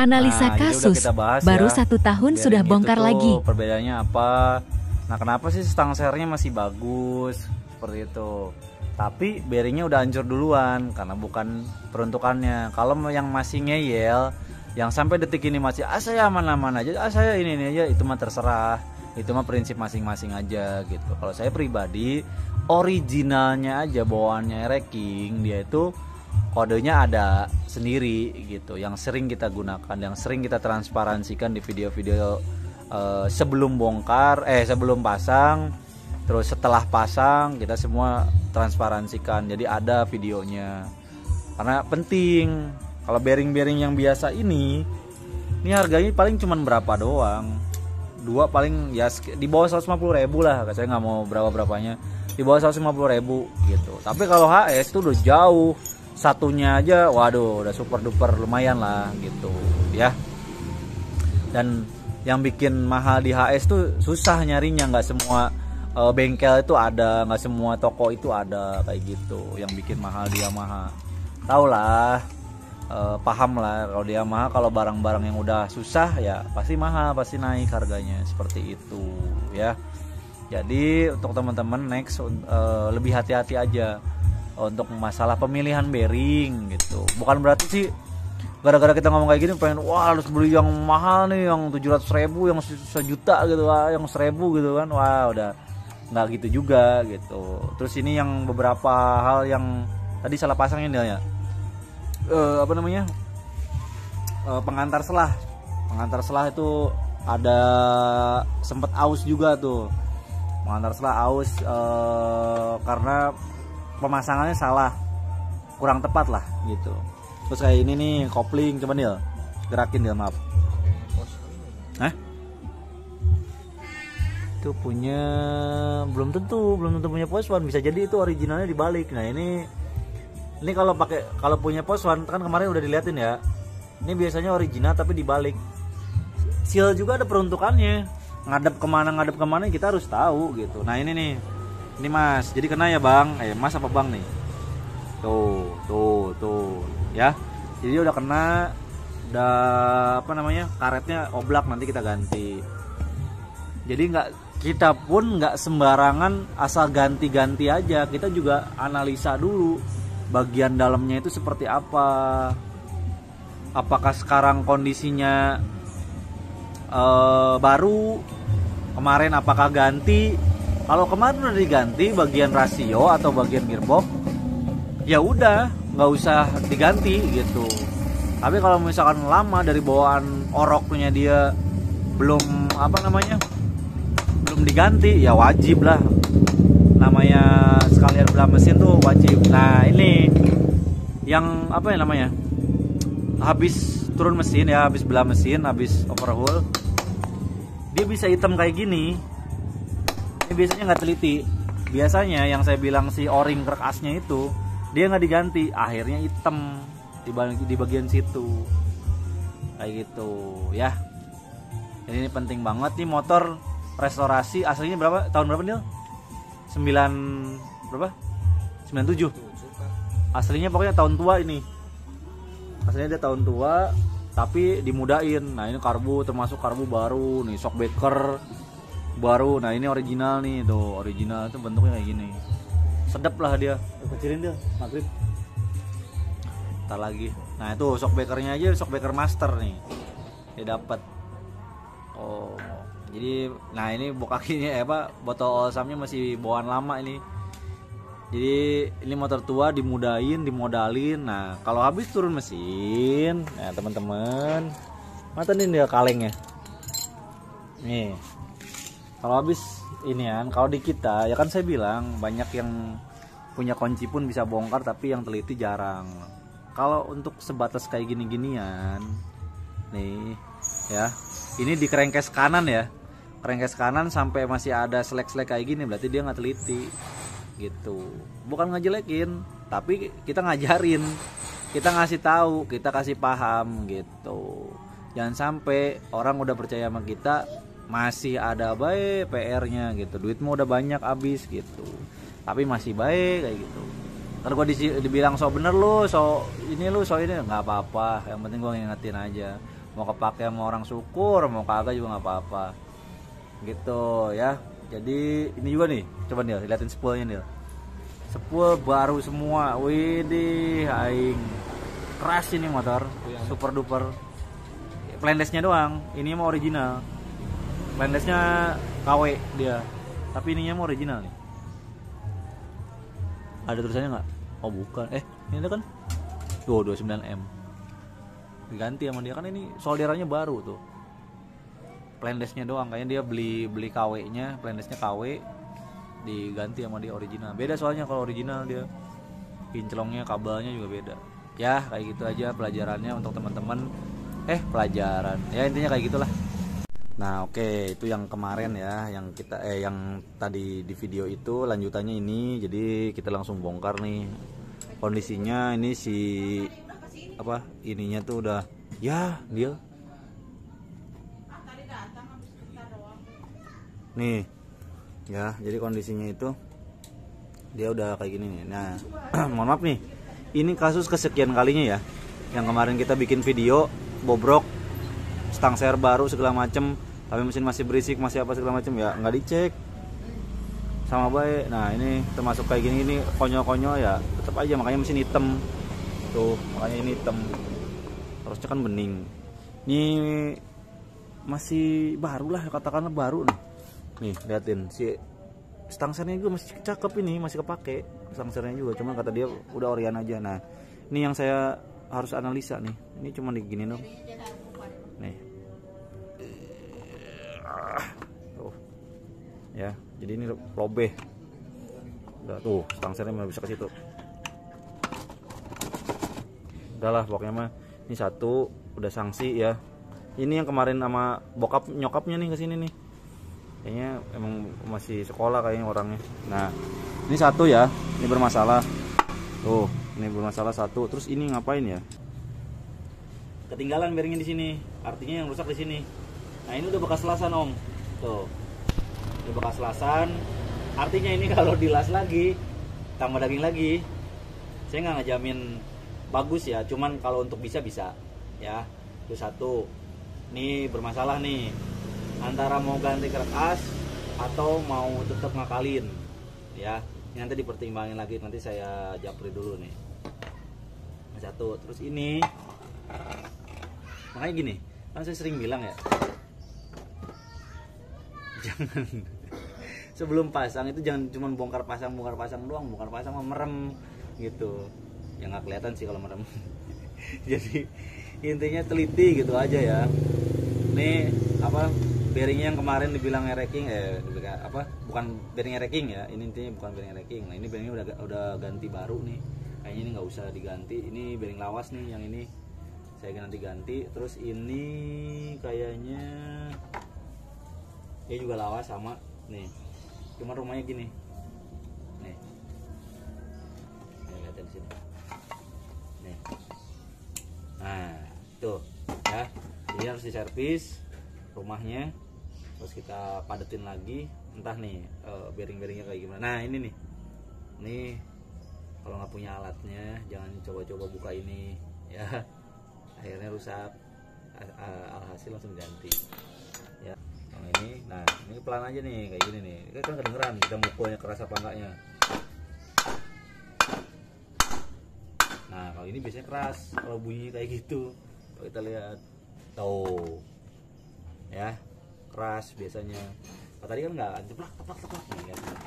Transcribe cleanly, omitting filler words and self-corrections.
Analisa Nah, jadi udah kasus, kita bahas baru ya. 1 tahun sudah Bearing bongkar itu tuh lagi. perbedaannya apa? Nah, kenapa sih stang sernya masih bagus seperti itu? Tapi bearingnya udah hancur duluan karena bukan peruntukannya. Kalau yang masih ngeyel, yang sampai detik ini masih saya aman-aman aja, saya ini aja, itu mah terserah. Itu mah prinsip masing-masing aja gitu. Kalau saya pribadi, originalnya aja bawaannya Ereking, dia itu kodenya ada sendiri gitu, yang sering kita gunakan, yang sering kita transparansikan di video-video sebelum sebelum pasang, terus setelah pasang kita semua transparansikan, jadi ada videonya karena penting. Kalau bearing-bearing yang biasa ini harganya paling cuman berapa doang, dua paling ya di bawah 150.000 lah, saya nggak mau berapa-berapanya, di bawah 150.000 gitu. Tapi kalau HS itu udah jauh, satunya aja waduh udah super duper lumayan lah gitu ya. Dan yang bikin mahal di HS tuh susah nyarinya, nggak semua bengkel itu ada, nggak semua toko itu ada kayak gitu. Yang bikin mahal di Yamaha, tau lah, paham lah kalau di Yamaha, kalau barang-barang yang udah susah ya pasti mahal, pasti naik harganya, seperti itu ya. Jadi untuk teman-teman next lebih hati-hati aja untuk masalah pemilihan bearing gitu. Bukan berarti sih gara-gara kita ngomong kayak gini pengen wah harus beli yang mahal nih, yang 700.000, yang 1 juta gitu, yang 1.000 gitu kan, wah udah nggak gitu juga gitu. Terus ini yang beberapa hal yang tadi salah pasangin ya, apa namanya, pengantar selah itu ada sempet aus juga tuh, pengantar selah aus karena pemasangannya salah, kurang tepat lah gitu. Terus kayak ini nih kopling, coba Nil gerakin Nil, maaf. Hah? Itu punya belum tentu punya post one, bisa jadi itu originalnya dibalik. Nah ini kalau punya post one kan kemarin udah diliatin ya, ini biasanya original tapi dibalik. Seal juga ada peruntukannya, ngadep kemana kita harus tahu gitu. Nah ini nih, ini Mas, jadi kena ya Bang, Mas apa Bang nih, tuh ya, jadi udah kena, udah apa namanya, karetnya oblak, nanti kita ganti. Jadi kita pun nggak sembarangan asal ganti-ganti aja, kita juga analisa dulu bagian dalamnya itu seperti apa, apakah sekarang kondisinya baru, kemarin apakah ganti. Kalau kemarin udah diganti bagian rasio atau bagian gearbox, ya udah nggak usah diganti gitu. Tapi kalau misalkan lama dari bawaan oroknya dia belum belum diganti, ya wajib lah, namanya sekalian belah mesin tuh wajib. Nah ini yang habis turun mesin ya, habis belah mesin, habis overhaul, dia bisa hitam kayak gini. Ini biasanya nggak teliti. Biasanya yang saya bilang si o-ring krek asnya itu dia nggak diganti, akhirnya hitam di bagian situ kayak gitu ya. Jadi ini penting banget nih, motor restorasi aslinya tahun berapa Nil? 97 aslinya, pokoknya tahun tua ini, aslinya dia tahun tua tapi dimudain. Nah ini karbu, termasuk karbu baru nih, shockbreaker baru. Nah ini original nih, tuh original itu bentuknya kayak gini, sedap lah dia. Kecilin dia maghrib ntar lagi. Nah itu shockbreakernya aja, shockbreaker master nih dia dapat. Oh jadi nah ini bokakinya botol osamnya masih bawaan lama ini. Jadi ini motor tua dimodalin. Nah kalau habis turun mesin, nah teman-teman matiin dia kalengnya nih. Kalau habis ini kalau di kita ya kan saya bilang banyak yang punya kunci pun bisa bongkar, tapi yang teliti jarang. Kalau untuk sebatas kayak gini-ginian nih ya, ini di kerengkes kanan ya, kerengkes kanan sampai masih ada selek-selek kayak gini, berarti dia nggak teliti gitu. Bukan ngejelekin, tapi kita ngajarin, kita ngasih tahu, kita kasih paham gitu. Jangan sampai orang udah percaya sama kita masih ada baik PR-nya gitu, duitmu udah banyak habis gitu, tapi masih baik kayak gitu. Ntar gue dibilang so bener lu, so ini nggak apa-apa, yang penting gue ngingetin aja. mau kepake sama orang syukur, mau kagak juga nggak apa-apa gitu ya. Jadi ini juga nih, coba nih liatin spoolnya nih, spool baru semua. Widih, aing keras ini motor, super duper. Plendesnya doang, ini mah original. Plendesnya KW dia, tapi ininya mah original nih. Ada tulisannya nggak? Oh bukan, ini kan 229M diganti sama dia, kan ini solderannya baru tuh. Plendesnya doang, kayaknya dia beli KW nya, plendesnya KW diganti sama dia original. Beda soalnya kalau original dia kinclongnya, kabelnya juga beda ya. Kayak gitu aja pelajarannya untuk teman-teman. Pelajaran ya, intinya kayak gitulah. Nah oke, itu yang kemarin ya, yang kita yang tadi di video itu lanjutannya ini. Jadi kita langsung bongkar nih kondisinya. Ini si apa ininya tuh udah ya dia nih ya. Jadi kondisinya itu dia udah kayak gini nih. Nah mohon maaf nih, ini kasus kesekian kalinya ya yang kemarin kita bikin video bobrok, stang ser baru segala macem, tapi mesin masih berisik, masih apa segala macem ya, nggak dicek sama baik. Nah ini termasuk kayak gini, ini konyol-konyol ya tetap aja, makanya mesin hitam tuh, makanya ini hitam, harusnya kan bening. Ini masih baru lah, katakanlah baru nih liatin si stang sernya juga masih cakep, ini masih kepake stang sernya juga, cuman kata dia udah orian aja. Nah ini yang saya harus analisa nih, ini cuma digini dong nih tuh ya. Jadi ini lobeh udah tuh, stang sernya bisa ke situ. Udahlah pokoknya mah ini satu udah sanksi ya. Ini yang kemarin sama bokap nyokapnya nih kesini nih, kayaknya emang masih sekolah kayaknya orangnya. Nah ini satu ya, ini bermasalah tuh, ini bermasalah satu. Terus ini ngapain ya, ketinggalan bearingnya di sini, artinya yang rusak di sini. Nah ini udah bekas lasan om, tuh ini bekas lasan, artinya ini kalau dilas lagi tambah daging lagi. Saya nggak ngejamin bagus ya, cuman kalau untuk bisa ya. Itu satu. Ini bermasalah nih, antara mau ganti kerak as atau mau tetap ngakalin ya. Ini nanti dipertimbangin lagi, nanti saya japri dulu nih. Satu. Terus ini makanya gini, kan saya sering bilang ya, jangan sebelum pasang itu jangan cuma bongkar pasang doang, bongkar pasang sama merem gitu. Ya nggak kelihatan sih kalau merem. Jadi intinya teliti gitu aja ya. Ini apa, bearingnya yang kemarin dibilang ereking, bukan bearing ereking ya. Ini intinya bukan bearing ereking. Nah ini bearingnya udah ganti baru nih. Kayaknya ini nggak usah diganti. Ini bearing lawas nih, yang ini saya nanti ganti. Terus ini kayaknya dia juga lawas sama nih. Cuma rumahnya gini. Nih. Lihat di sini. Nih. Nah, tuh ya. Jadi harus diservis rumahnya. Terus kita padetin lagi. Entah nih bearing-bearingnya kayak gimana. Nah, ini nih. Nih kalau nggak punya alatnya jangan coba-coba buka ini ya. Akhirnya rusak. Alhasil langsung ganti. Ya. Yang ini, nah ini pelan aja nih kayak gini nih. Kan kedengeran kita mukulnya keras apa enggaknya. Nah kalau ini biasanya keras kalau bunyi kayak gitu. Kalau kita lihat tuh ya, keras biasanya. Kalau tadi kan enggak, jeplak nih kan.